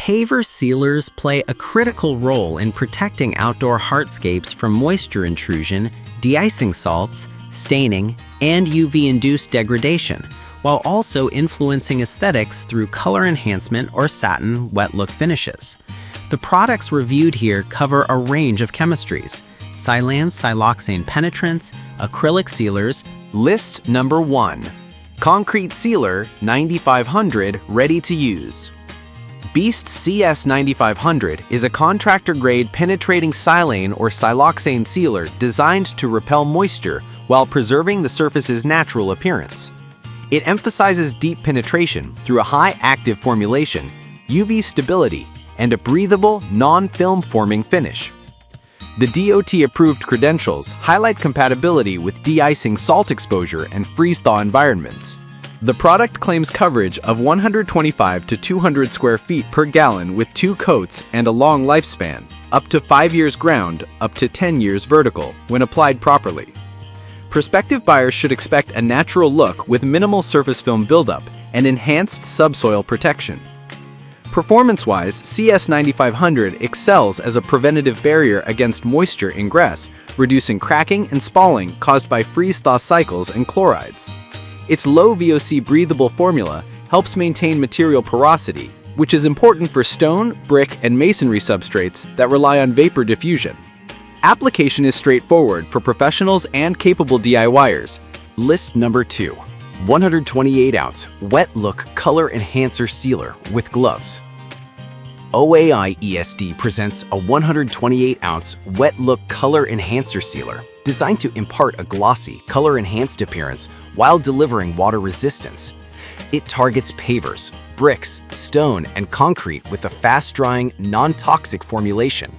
Paver sealers play a critical role in protecting outdoor hardscapes from moisture intrusion, de-icing salts, staining, and UV-induced degradation, while also influencing aesthetics through color enhancement or satin wet look finishes. The products reviewed here cover a range of chemistries: silane siloxane penetrants, acrylic sealers. List number 1. Concrete Sealer 9500 Ready to Use. Beast CS9500 is a contractor-grade penetrating silane or siloxane sealer designed to repel moisture while preserving the surface's natural appearance. It emphasizes deep penetration through a high-active formulation, UV stability, and a breathable, non-film forming finish. The DOT-approved credentials highlight compatibility with de-icing salt exposure and freeze-thaw environments. The product claims coverage of 125 to 200 square feet per gallon with 2 coats and a long lifespan, up to 5 years ground, up to 10 years vertical, when applied properly. Prospective buyers should expect a natural look with minimal surface film buildup and enhanced subsoil protection. Performance-wise, CS9500 excels as a preventative barrier against moisture ingress, reducing cracking and spalling caused by freeze-thaw cycles and chlorides. Its low VOC breathable formula helps maintain material porosity, which is important for stone, brick, and masonry substrates that rely on vapor diffusion. Application is straightforward for professionals and capable DIYers. List number 2. 128-ounce Wet Look Color Enhancer Sealer with gloves. OAI ESD presents a 128-ounce Wet Look Color Enhancer Sealer designed to impart a glossy, color-enhanced appearance while delivering water resistance. It targets pavers, bricks, stone, and concrete with a fast-drying, non-toxic formulation.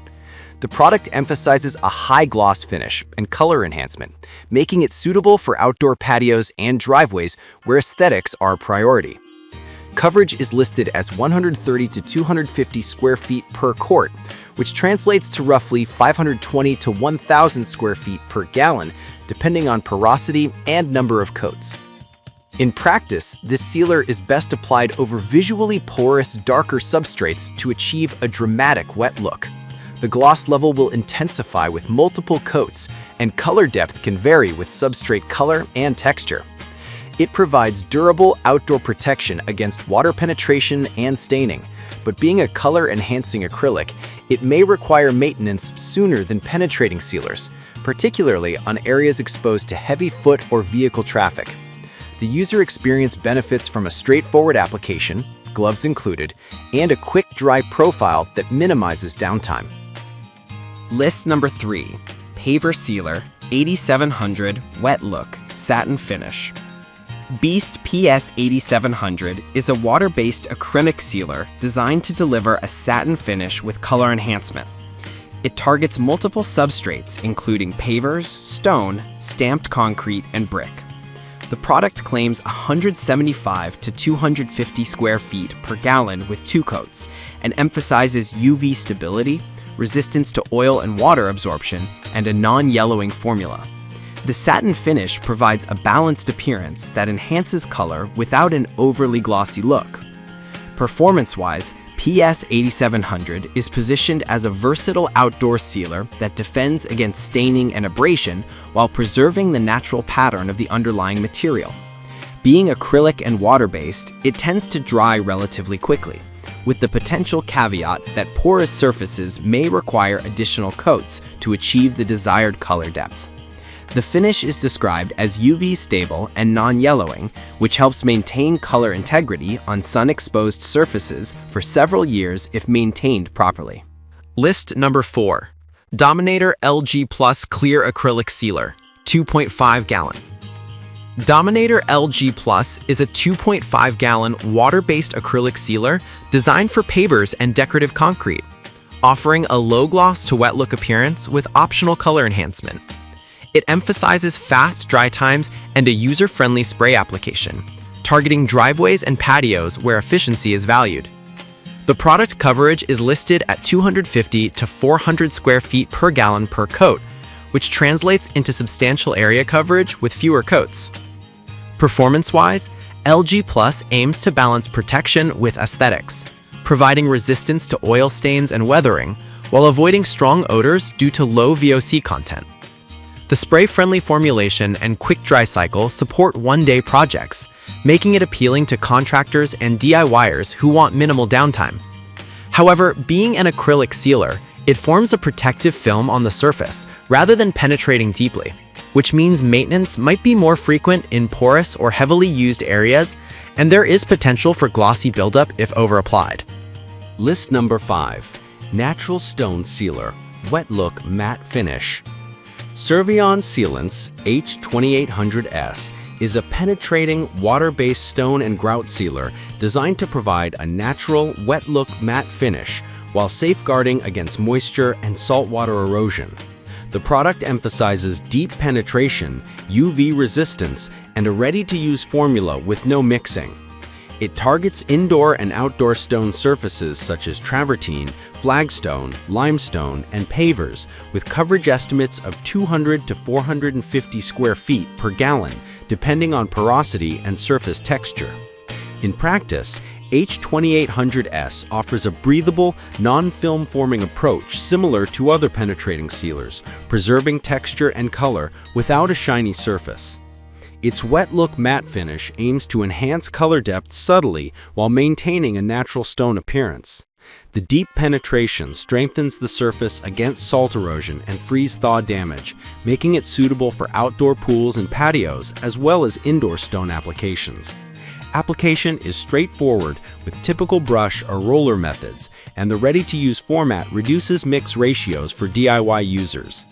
The product emphasizes a high-gloss finish and color enhancement, making it suitable for outdoor patios and driveways where aesthetics are a priority. Coverage is listed as 130 to 250 square feet per quart, which translates to roughly 520 to 1,000 square feet per gallon, depending on porosity and number of coats. In practice, this sealer is best applied over visually porous, darker substrates to achieve a dramatic wet look. The gloss level will intensify with multiple coats, and color depth can vary with substrate color and texture. It provides durable outdoor protection against water penetration and staining, but being a color-enhancing acrylic, it may require maintenance sooner than penetrating sealers, particularly on areas exposed to heavy foot or vehicle traffic. The user experience benefits from a straightforward application, gloves included, and a quick dry profile that minimizes downtime. List number 3. Paver Sealer 8700 Wet Look Satin Finish. Beast PS 8700 is a water-based acrylic sealer designed to deliver a satin finish with color enhancement. It targets multiple substrates including pavers, stone, stamped concrete, and brick. The product claims 175 to 250 square feet per gallon with 2 coats and emphasizes UV stability, resistance to oil and water absorption, and a non-yellowing formula. The satin finish provides a balanced appearance that enhances color without an overly glossy look. Performance-wise, PS 8700 is positioned as a versatile outdoor sealer that defends against staining and abrasion while preserving the natural pattern of the underlying material. Being acrylic and water-based, it tends to dry relatively quickly, with the potential caveat that porous surfaces may require additional coats to achieve the desired color depth. The finish is described as UV stable and non-yellowing, which helps maintain color integrity on sun-exposed surfaces for several years if maintained properly. List number 4. Dominator LG Plus Clear Acrylic Sealer 2.5 gallon. Dominator LG Plus is a 2.5 gallon water-based acrylic sealer designed for pavers and decorative concrete, offering a low gloss to wet look appearance with optional color enhancement. It emphasizes fast dry times and a user-friendly spray application, targeting driveways and patios where efficiency is valued. The product coverage is listed at 250 to 400 square feet per gallon per coat, which translates into substantial area coverage with fewer coats. Performance-wise, LG Plus aims to balance protection with aesthetics, providing resistance to oil stains and weathering, while avoiding strong odors due to low VOC content. The spray-friendly formulation and quick dry cycle support one-day projects, making it appealing to contractors and DIYers who want minimal downtime. However, being an acrylic sealer, it forms a protective film on the surface rather than penetrating deeply, which means maintenance might be more frequent in porous or heavily used areas, and there is potential for glossy buildup if over-applied. List number 5. Natural Stone Sealer, Wet Look Matte Finish. Servion Sealants H2800S is a penetrating, water-based stone and grout sealer designed to provide a natural, wet-look matte finish while safeguarding against moisture and saltwater erosion. The product emphasizes deep penetration, UV resistance, and a ready-to-use formula with no mixing. It targets indoor and outdoor stone surfaces such as travertine, flagstone, limestone, and pavers with coverage estimates of 200 to 450 square feet per gallon, depending on porosity and surface texture. In practice, H2800S offers a breathable, non-film forming approach similar to other penetrating sealers, preserving texture and color without a shiny surface. Its wet look matte finish aims to enhance color depth subtly while maintaining a natural stone appearance. The deep penetration strengthens the surface against salt erosion and freeze-thaw damage, making it suitable for outdoor pools and patios as well as indoor stone applications. Application is straightforward with typical brush or roller methods, and the ready-to-use format reduces mix ratios for DIY users.